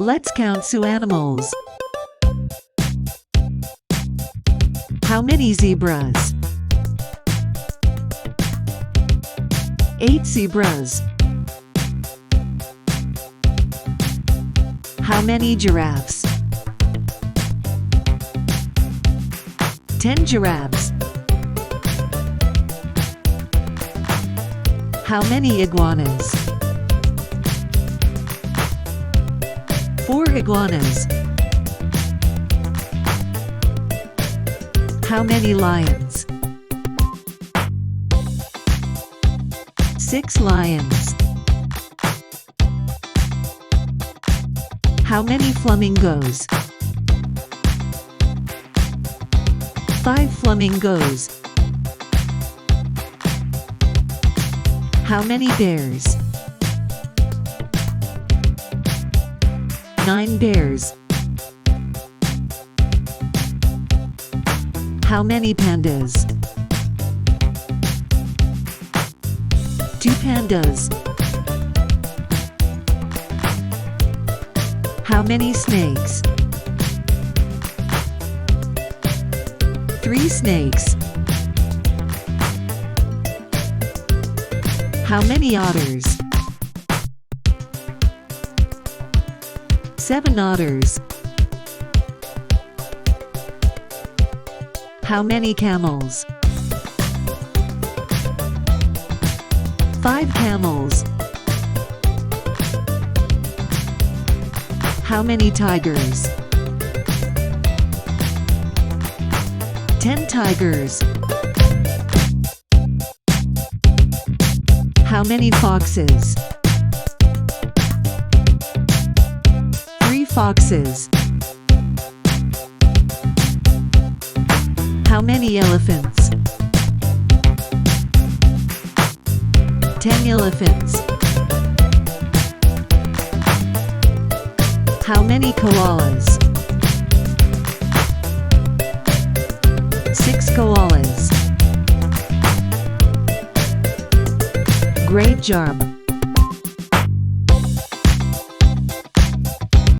Let's count zoo animals. How many zebras? 8 zebras. How many giraffes? 10 giraffes. How many iguanas? 4 iguanas. How many lions? 6 lions. How many flamingos? 5 flamingos. How many bears? 9 bears. How many pandas? 2 pandas. How many snakes? 3 snakes. How many otters? 7 otters. How many camels? 5 camels. How many tigers? 10 tigers. How many foxes? 3 foxes. How many elephants? 10 elephants. How many koalas? 6 koalas. Great job!